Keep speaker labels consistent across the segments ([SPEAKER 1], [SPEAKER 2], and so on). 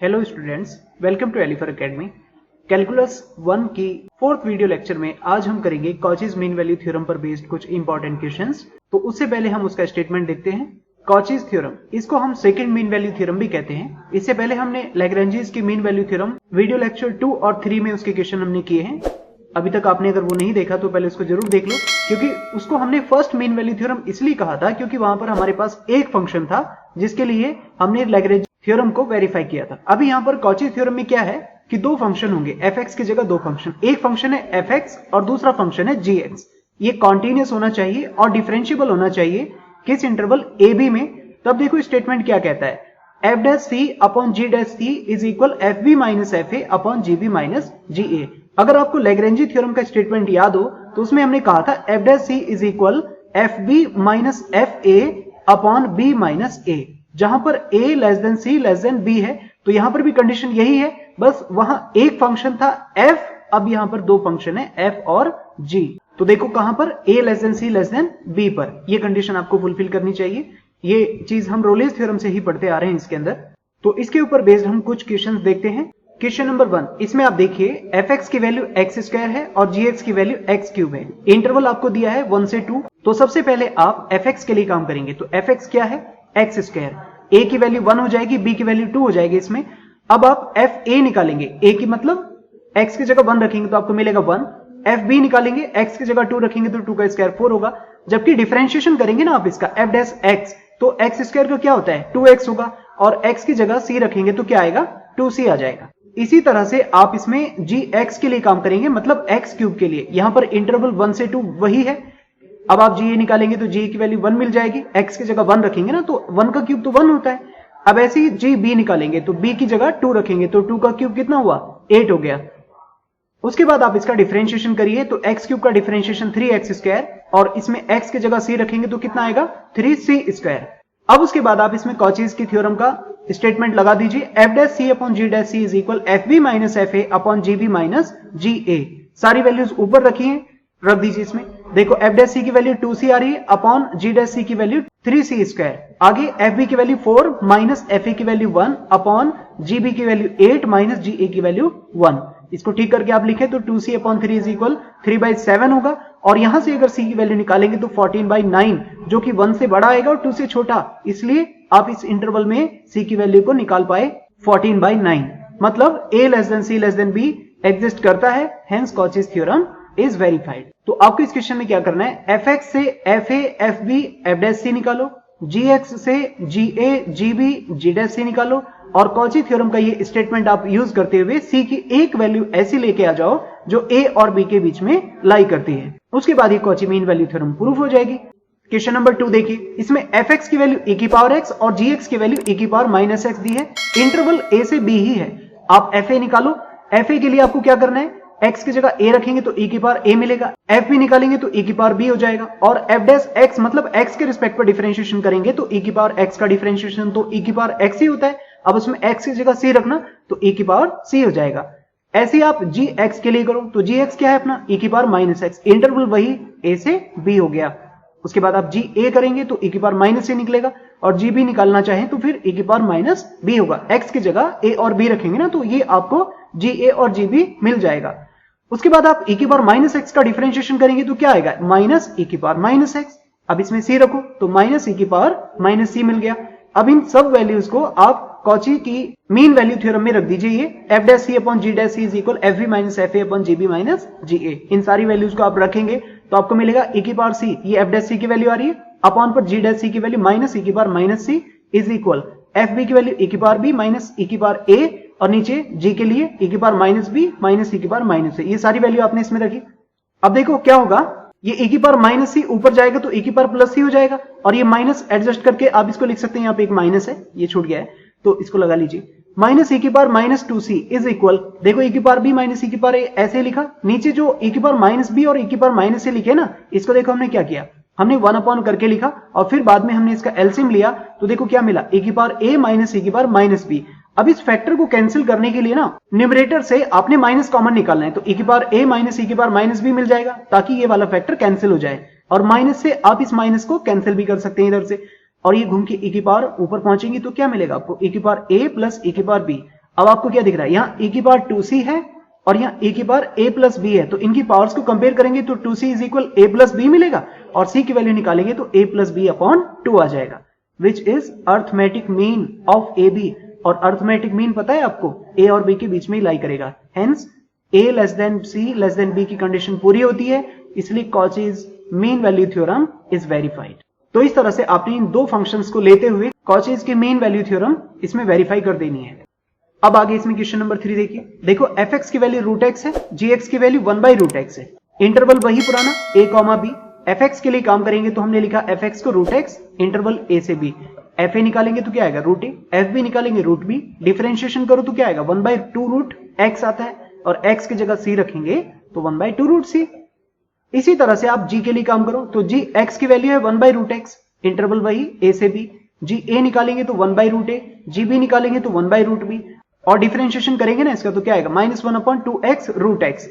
[SPEAKER 1] Hello students, welcome to Elifer academy. Calculus 1 की 4th video lecture में आज हम करेंगे कॉचीज मीन वैल्यू थ्योरम पर बेस्ड कुछ इंपॉर्टेंट क्वेश्चंस। तो उससे पहले हम उसका स्टेटमेंट देखते हैं। कॉचीज थ्योरम, इसको हम सेकंड मीन वैल्यू थ्योरम भी कहते हैं। इससे पहले हमने लैग्रेंजीज की mean value theorem video lecture 2 और 3 में उसके क्वेश्चन हमने किए हैं। अभी तक आपने अगर वो नहीं देखा तो पहले उसको जरूर देख लो, क्योंकि उसको हमने फर्स्ट मीन वैल्यू थ्योरम इसलिए कहा था क्योंकि वहां पर हमारे पास एक फंक्शन था जिसके लिए हमने लैग्रेंज थ्योरम को वेरीफाई किया था। अभी यहां पर कॉची थ्योरम में क्या है कि दो फंक्शन होंगे, fx की जगह दो फंक्शन। एक फंक्शन है fx और दूसरा फंक्शन है gx। ये कॉन्टिन्यूअस होना चाहिए और डिफरेंशिएबल होना चाहिए किस इंटरवल a b में। तब देखो स्टेटमेंट क्या कहता है, f dash c upon g dash c is equal fb minus fa upon gb minus ga। अगर आपको लैग्रेंजी थ्योरम का स्टेटमेंट याद हो तो उसमें हमने कहा था f dash c is equal fb minus fa upon b minus a। जहां पर a less than c less than b है तो यहां पर भी कंडीशन यही है, बस वहां एक फंक्शन था f, अब यहां पर दो फंक्शन है f और g। तो देखो कहां पर a less than c less than b पर ये कंडीशन आपको फुलफिल करनी चाहिए। ये चीज हम रोलेस थ्योरम से ही पढ़ते आ रहे हैं इसके अंदर। तो इसके ऊपर बेस्ड हम कुछ क्वेश्चंस देखते हैं। क्वेश्चन नंबर 1, इसमें आप देखिए fx की वैल्यू x स्क्वायर है और gx की वैल्यू x क्यूब है। इंटरवल आपको दिया है 1 से 2। तो सबसे पहले आप fx के लिए काम करेंगे। तो fx क्या है, x स्क्वायर। a की वैल्यू 1 हो जाएगी, b की वैल्यू 2 हो जाएगी इसमें। अब आप fa निकालेंगे, a की मतलब x की जगह 1 रखेंगे तो आपको मिलेगा 1। fb निकालेंगे, x की जगह 2 रखेंगे तो 2 का स्क्वायर 4 होगा। जबकि डिफरेंशिएशन करेंगे ना आप इसका f डैश x, तो x स्क्वायर का क्या होता है 2x होगा और x की जगह c रखेंगे तो क्या आएगा 2c आ जाएगा। इसी तरह से आप इसमें gx के लिए काम करेंगे, मतलब x क्यूब के लिए। यहां पर इंटरवल 1 से 2 वही है। अब आप ga निकालेंगे तो ga की वैल्यू 1 मिल जाएगी, x की जगह 1 रखेंगे ना तो 1 का क्यूब तो 1 होता है। अब ऐसे ही gb निकालेंगे तो b की जगह 2 रखेंगे तो 2 का क्यूब कितना हुआ 8 हो गया। उसके बाद आप इसका डिफरेंशिएशन करिए तो x क्यूब का डिफरेंशिएशन 3x स्क्वायर और इसमें x की जगह c रखेंगे तो कितना आएगा 3c स्क्वायर। अब उसके बाद आप इसमें कॉचीज की थ्योरम का स्टेटमेंट लगा दीजिए, f dash c upon g dash c is equal fb minus fa upon gb minus ga। सारी वैल्यूज ऊपर रखिए, रख दीजिए इसमें। देखो f डैश c की वैल्यू 2c आ रही है अपॉन g डैश c की वैल्यू 3c स्क्वायर। आगे fb की वैल्यू 4 माइनस fa की वैल्यू 1 अपॉन gb की वैल्यू 8 माइनस ga की वैल्यू 1। इसको ठीक करके आप लिखे तो 2c अपॉन 3 इज इक्वल 3/7 होगा। और यहां से अगर c की वैल्यू निकालेंगे तो 14/9, जो कि 1 से बड़ा आएगा और 2 से छोटा, इसलिए आप इस इंटरवल में c की वैल्यू को निकाल पाए 14/9। मतलब a less than c less than b exist करता है, hence Cauchy's theorem is verified. तो आपको इस क्वेश्चन में क्या करना है, fx से fa fb f dash c निकालो, gx से ga gb g dash c निकालो और कॉची थ्योरम का ये स्टेटमेंट आप यूज करते हुए c की एक वैल्यू ऐसी लेके आ जाओ जो a और b के बीच में लाई करती है। उसके बाद ये Cauchy mean value theorem proof हो जाएगी। क्वेश्चन नंबर 2 देखिए, इसमें fx की वैल्यू e की पावर x और gx की वैल्यू e की पावर माइनस x दी है। इंटरवल a से b ही है। आप fa निकालो, fa के लिए आपको क्या करना है, x की जगह a रखेंगे तो e की पावर a मिलेगा, fb निकालेंगे तो e की पावर b हो जाएगा और f डैश x मतलब x के रिस्पेक्ट पर डिफरेंशिएशन करेंगे तो e की पावर x का डिफरेंशिएशन तो e की पावर x ही होता है। अब उसमें x की जगह c रखना तो e की पावर c हो जाएगा। ऐसे ही आप gx के लिए करो तो gx क्या है अपना e की पावर माइनस x, इंटरवल वही a से b हो गया। उसके बाद आप ga करेंगे तो e की पावर माइनस a निकलेगा और gb निकालना चाहें तो फिर e की पावर माइनस b होगा। x की जगह a और b रखेंगे ना तो ये आपको ga और gb मिल जाएगा। उसके बाद आप e की पावर माइनस x का डिफरेंशिएशन करेंगे तो क्या आएगा माइनस e की पावर माइनस x। अब इसमें c रखो तो माइनस e की पावर माइनस c मिल गया। अब इन सब वैल्यूज को आप कॉची की मीन वैल्यू थ्योरम में रख दीजिए। ये f dash c upon g dash c is equal fb minus fa upon gb minus ga। इन सारी वैल्यूज को आप रखेंगे तो आपको मिलेगा e की पावर c, ये f डैश c की वैल्यू आ रही है अपॉन पर g डैश c की वैल्यू माइनस e की power minus c is equal fb की वैल्यू e की पावर b माइनस e की पावर a और नीचे g के लिए e की power minus b minus e की पावर माइनस a। ये सारी वैल्यू आपने इसमें रखी। अब देखो क्या होगा, ये e की पावर माइनस c ऊपर जाएगा तो e की पावर प्लस c हो जाएगा और ये माइनस एडजस्ट करके आप इसको लिख सकते हैं। यहाँ पे एक माइनस है, ये छूट गया है तो इसको लगा लीजिए। माइनस e की power minus 2c is equal, देखो e की पावर b माइनस e की पावर a ऐसे लिखा। नीचे जो e की पावर माइनस b और e की पावर माइनस a लिखे ना, इसको देखो हमने क्या किया, हमने 1 अपॉन करके लिखा और फिर बाद में हमने इसका एलसीएम लिया तो देखो क्या मिला e की पावर a माइनस e की पावर माइनस b। अब इस फैक्टर को कैंसिल करने के लिए ना न्यूमरेटर से आपने माइनस कॉमन निकालना है तो e की पावर a माइनस e की पावर माइनस b मिल जाएगा ताकि ये वाला फैक्टर कैंसिल हो जाए। और माइनस से आप इस माइनस को कैंसिल भी कर सकते हैं इधर से और ये घूम के e की पावर ऊपर पहुंचेंगी तो क्या मिलेगा आपको e की पावर a प्लस e की पावर b। अब आपको क्या दिख रहा है, यहाँ e की पावर 2c है और यहाँ e की पावर a प्लस b है, तो इनकी पावर्स को कंपेयर करेंगे तो 2c is equal a plus b मिलेगा और c की वैल्यू निकालेंगे तो a प्लस b अपॉन 2 आ जाएगा, which is arithmetic mean of a b. और अर्थमेटिक मीन पता है आपको, a और b के बीच में ही लाई करेगा, hence a less than c less than b की कंडीशन पूरी होती है, इसलिए Cauchy's mean value theorem is verified. तो इस तरह से आपने इन दो फंक्शंस को लेते हुए कॉचीज की मीन वैल्यू थ्योरम इसमें वेरीफाई कर देनी है। अब आगे इसमें क्वेश्चन नंबर 3 देखिए, देखो fx की वैल्यू रूट एक्स है, gx की वैल्यू 1 बाई रूट एक्स है, इंटरवल वही पुराना a कॉमा b। fx के लिए काम करेंगे तो हमने लिखा fx को रूट एक्स इंटरवल a से b, fa निकालेंगे तो क्या आएगा रूट a, fb निकालेंगे रूट b, डिफरेंशिएशन करो तो क्या आएगा 1 बाई 2 रूट x आता है और x की जगह c रखेंगे तो 1 बाई 2 रूट c। इसी तरह से आप g के लिए काम करो तो g x की वैल्यू है 1 बाई रूट एक्स, इंटरवल वही a से b, g a निकालेंगे तो 1 by root a, g b निकालेंगे तो 1 बाई रूट b और डिफरेंशिएशन करेंगे ना इसका तो क्या आएगा -1 अपॉन 2x रूट x।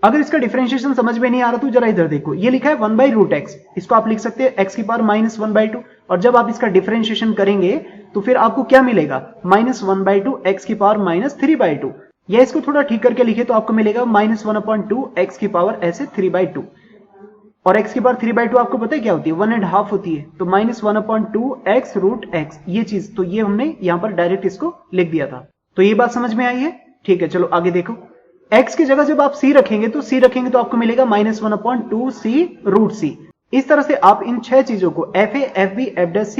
[SPEAKER 1] अगर इसका डिफरेंशिएशन समझ में नहीं आ रहा तो जरा इधर देखो, ये लिखा है 1 बाई रूट एक्स, इसको आप लिख सकते हैं x की पावर -1 बाई 2 और जब आप इसका डिफरेंशिएशन करेंगे तो फिर आपको क्या मिलेगा -1 बाई 2 x की पावर -3 बाई 2, या इसको थोड़ा ठीक करके लिखे तो आपको मिलेगा -1 अपॉन 2 x की पावर ऐसे 3 बाई 2 और x की पावर 3 बाई 2 आपको पता है क्या होती है 1.5 होती है, तो -1 अपॉन 2 x रूट x ये चीज, तो ये हमने यहां पर डायरेक्ट इसको लिख दिया था। तो ये बात समझ में आई है, ठीक है। चलो आगे देखो, x की जगह जब आप c रखेंगे तो आपको मिलेगा -1 अपॉन 2 c रूट c। इस तरह से आप इन 6 चीजों को fa, fb, f',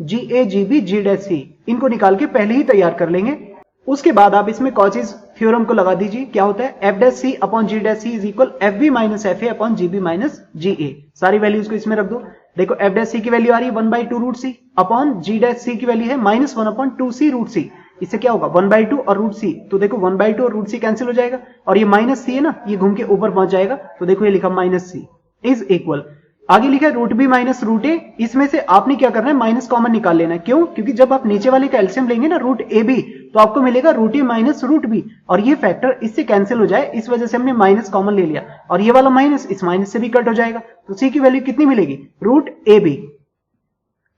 [SPEAKER 1] ga, gb, g', इनको निकाल के पहले ही तैयार कर लेंगे। उसके बाद आप इसमें कॉचीज थ्योरम को लगा दीजिए, क्या होता है f' upon g' is equal fb minus fa upon gb minus ga। सारी वैल्यूज को इसमें रख दो, देखो f' की वैल्यू आ रही है 1 by 2 root c upon g' की वैल्यू है -1 अपॉन 2c रूट c। इससे क्या होगा 1 बाई 2 और रूट c, तो देखो 1 बाई 2 और रूट c कैंसिल हो जाएगा और ये माइनस c है ना, ये घूम के ऊपर पहुंच जाएगा, तो देखो ये लिखा -c इज इक्वल, आगे लिखा है रूट बी माइनस रूट ए। इसमें से आपने क्या करना है माइनस कॉमन निकाल लेना है, क्यों, क्योंकि जब आप नीचे वाले का एलसीएम लेंगे ना रूट ए बी तो आपको मिलेगा रूट ए माइनस रूट बी और ये फैक्टर इससे कैंसिल हो जाए, इस वजह से हमने माइनस कॉमन ले लिया और ये वाला माइनस इस माइनस से भी कट हो जाएगा, तो सी की वैल्यू कितनी मिलेगी रूट ए बी।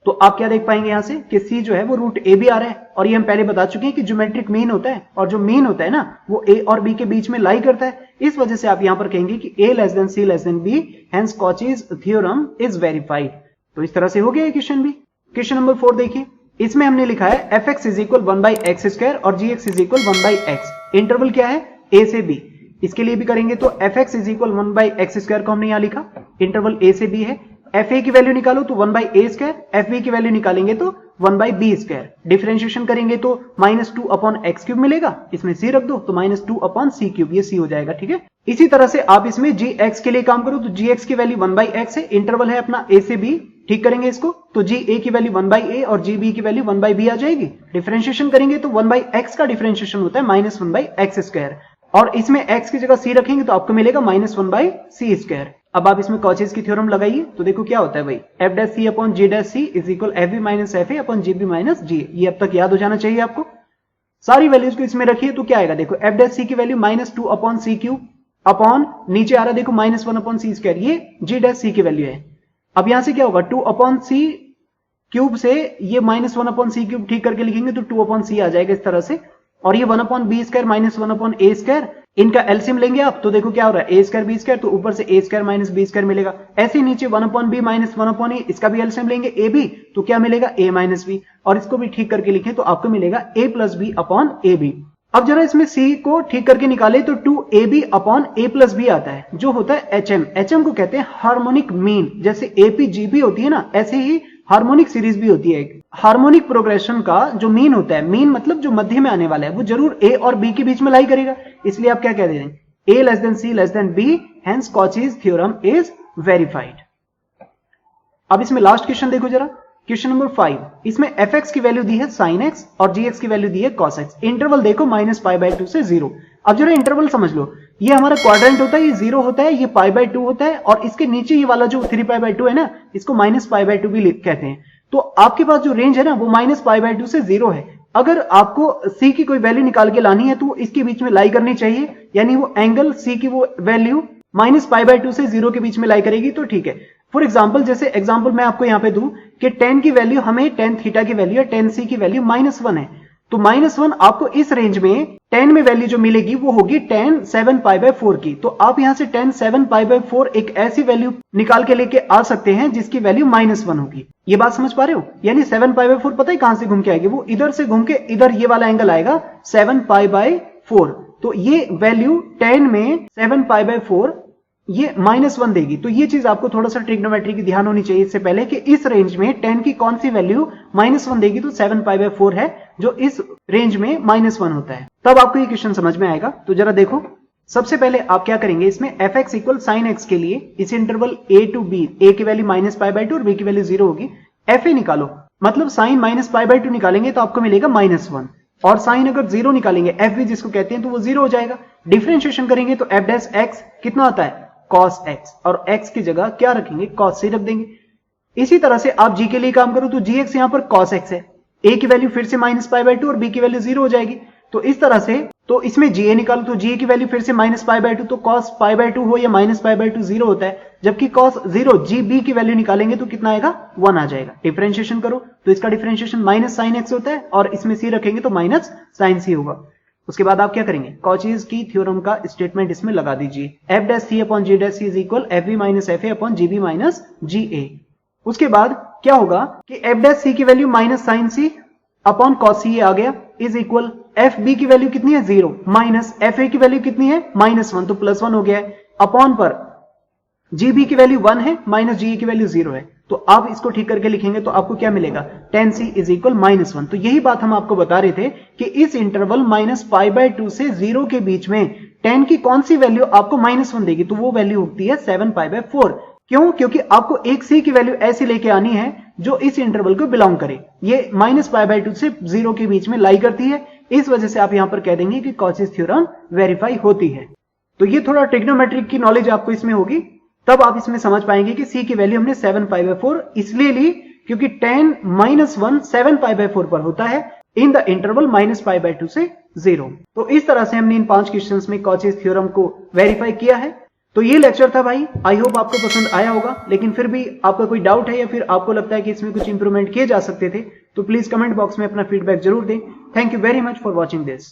[SPEAKER 1] तो आप क्या देख पाएंगे यहां से कि c जो है वो रूट ए बी आ रहा है और ये हम पहले बता चुके हैं कि ज्योमेट्रिक मीन होता है और जो मीन होता है ना वो a और b के बीच में लाई करता है, इस वजह से आप यहां पर कहेंगे कि a less than c less than b, hence Cauchy's theorem is verified. तो इस तरह से हो गया क्वेश्चन भी। क्वेश्चन नंबर 4 देखिए, इसमें हमने लिखा है fx is equal 1 by x square और gx is equal 1 by x, interval क्या है a से b। इसके लिए भी करेंगे तो fx is equal 1 by x square को हमने यहां लिखा, इंटरवल a से b है, fa की वैल्यू निकालो तो 1 बाई ए स्क्वायर, fb की वैल्यू निकालेंगे तो 1 बाई बी स्क्वायर, डिफरेंशिएशन करेंगे तो -2 अपॉन एक्स क्यूब मिलेगा, इसमें c रख दो तो -2 अपॉन सी क्यूब, ये c हो जाएगा, ठीक है। इसी तरह से आप इसमें gx के लिए काम करो तो gx की वैल्यू 1 बाई एक्स है, इंटरवल है अपना a से b, ठीक करेंगे इसको तो ga की वैल्यू 1 बाई ए और gb की वैल्यू 1 बाई बी आ जाएगी, डिफरेंशिएशन करेंगे तो 1 बाई एक्स का डिफरेंशिएशन होता है -1 बाई एक्स स्क्वायर और इसमें x की जगह c रखेंगे तो आपको मिलेगा -1 बाई सी स्क्वायर। अब आप इसमें कॉचेज की थ्योरम लगाइए तो देखो क्या होता है भाई, f' upon g' is equal fb minus fa upon gb minus g, ये अब तक याद हो जाना चाहिए आपको। सारी वैल्यूज को इसमें रखिए तो क्या आएगा, देखो f' की वैल्यू -2 अपॉन सी क्यूब अपॉन नीचे आ रहा है देखो -1 अपॉन सी स्क्वायर, ये g' की वैल्यू है। अब यहां से क्या होगा 2 अपॉन सी क्यूब से ये -1 अपॉन सी क्यूब ठीक करके लिखेंगे तो 2 अपॉन सी आ जाएगा इस तरह से, और ये 1 अपॉन बी स्क्वायर -1 अपॉन ए स्क्वायर, इनका एलसीएम लेंगे आप तो देखो क्या हो रहा है ए स्क्वायर बी स्क्वायर, तो ऊपर से ए स्क्वायर माइनस बी स्क्वायर मिलेगा, ऐसे नीचे 1 अपॉन बी माइनस 1 अपॉन ए, इसका भी एलसीएम लेंगे ए बी तो क्या मिलेगा ए माइनस बी, और इसको भी ठीक करके लिखें तो आपको मिलेगा A plus B upon A B. अब जरा इसमें c को ठीक करके निकाले तो 2ab upon a plus B आता है जो होता है hm। hm को कहते हैं हार्मोनिक मीन, जैसे APGB होती है ना ऐसे ही हार्मोनिक सीरीज भी होती है। हार्मोनिक प्रोग्रेशन का जो मीन होता है, मीन मतलब जो मध्य में आने वाला है, वो जरूर a और b के बीच में लाई करेगा, इसलिए आप क्या कह रहे हैं a less than c less than b, hence Cauchy's theorem is verified. अब इसमें लास्ट क्वेश्चन देखो जरा, क्वेश्चन नंबर 5, इसमें fx की वैल्यू दी है sin x और gx की वैल्यू दी है cos x, इंटरवल देखो -π/2 से 0। अब जरा इंटरवल समझ लो, ये हमारा क्वाड्रेंट होता है, ये 0 होता है, ये π/2 होता है, और इसके नीचे ये वाला जो 3π/2 है ना, इसको -π/2 भी कहते हैं। तो आपके पास जो रेंज है ना वो -π/2 से 0 है। अगर आपको c की कोई वैल्यू निकाल के लानी है तो इसके बीच में लाई करनी चाहिए, यानी वो एंगल c की वो वैल्यू -π/2 से 0 के बीच में लाई करेगी तो ठीक है। फॉर एग्जाम्पल जैसे एग्जाम्पल मैं आपको यहां पे दूं कि tan की वैल्यू हमें tan थीटा की वैल्यू है, tan c की वैल्यू -1 है, तो -1 आपको इस रेंज में tan में वैल्यू जो मिलेगी वो होगी tan 7π/4 की। तो आप यहां से tan 7π/4 एक ऐसी वैल्यू निकाल के लेके आ सकते हैं जिसकी वैल्यू -1 होगी। ये बात समझ पा रहे हो? यानी 7π/4 पता है कहां से घूम के आएगी? वो इधर से घूम के इधर ये वाला एंगल आएगा 7π/4। तो ये वैल्यू tan में 7π/4 ये -1 देगी। तो ये चीज आपको थोड़ा सा ट्रिग्नोमेट्री की ध्यान होनी चाहिए इससे पहले कि इस रेंज में tan की कौन सी वैल्यू -1 देगी, तो 7π/4 है जो इस रेंज में -1 होता है। तब आपको ये क्वेश्चन समझ में आएगा। तो जरा देखो, सबसे पहले आप क्या करेंगे, इसमें fx = sin x के लिए इस interval a to b, a की वैल्यू -π/2 और b की वैल्यू 0 होगी। fa निकालो, मतलब sin -π/2 निकालेंगे तो आपको मिलेगा -1, और साइन अगर 0 निकालेंगे f भी जिसको कहते हैं तो वो 0 हो जाएगा। डिफरेंशिएशन करेंगे तो f' कितना आता है cos x, और x की जगह क्या रखेंगे, cos c रख देंगे। इसी तरह से आप g के लिए काम करो तो gx यहां पर cos x है, a की वैल्यू फिर से -π/2 और b की वैल्यू 0 हो जाएगी। तो इस तरह से तो इसमें ga निकालो तो ga की वैल्यू फिर से -π/2, तो cos π/2 हो या -π/2 0 होता है, जबकि cos 0 gb की वैल्यू निकालेंगे तो कितना आएगा 1 आ जाएगा। डिफरेंशिएशन करो तो इसका डिफरेंशिएशन -sin x होता है, और इसमें c रखेंगे तो -sin c होगा। उसके बाद आप क्या करेंगे, कॉचीज की थ्योरम का स्टेटमेंट इसमें लगा दीजिए, f'(c)/g' = fb-fa/gb - ga। उसके बाद क्या होगा कि f' की value -sin c upon cos c आ गया, इज इक्वल fb की वैल्यू कितनी है 0 माइनस fa की वैल्यू कितनी है -1, तो +1 हो गया है, अपॉन पर gb की वैल्यू 1 है माइनस ge की वैल्यू 0 है। तो आप इसको ठीक करके लिखेंगे तो आपको क्या मिलेगा, tan c = -1। तो यही बात हम आपको बता रहे थे कि इस इंटरवल -π/2 से 0 के बीच में tan की कौन सी वैल्यू आपको -1 देगी, तो वो वैल्यू होती है 7π/4। क्यों? क्योंकि आपको एक c की वैल्यू ऐसी लेके आनी है जो इस इंटरवल को बिलोंग करे, ये -π/2 से 0 के बीच में लाई करती है। इस वजह से आप यहां पर कह देंगे कि कॉचीज थ्योरम वेरीफाई होती है। तो ये थोड़ा ट्रिग्नोमेट्रिक की नॉलेज आपको इसमें होगी, तब आप इसमें समझ पाएंगे कि c की वैल्यू हमने 7π/4 इसलिए ली क्योंकि tan -1 7π/4 पर होता है इन द इंटरवल -π/2 से 0। तो इस तरह से हमने इन 5 क्वेश्चंस में कॉचीज थ्योरम को वेरीफाई किया है। तो ये लेक्चर था भाई, आई होप आपको पसंद आया होगा। लेकिन फिर भी आपका कोई डाउट है या फिर आपको लगता है कि इसमें कुछ इंप्रूवमेंट किए जा सकते थे, तो प्लीज कमेंट बॉक्स में अपना फीडबैक जरूर दें। Thank you very much for watching this.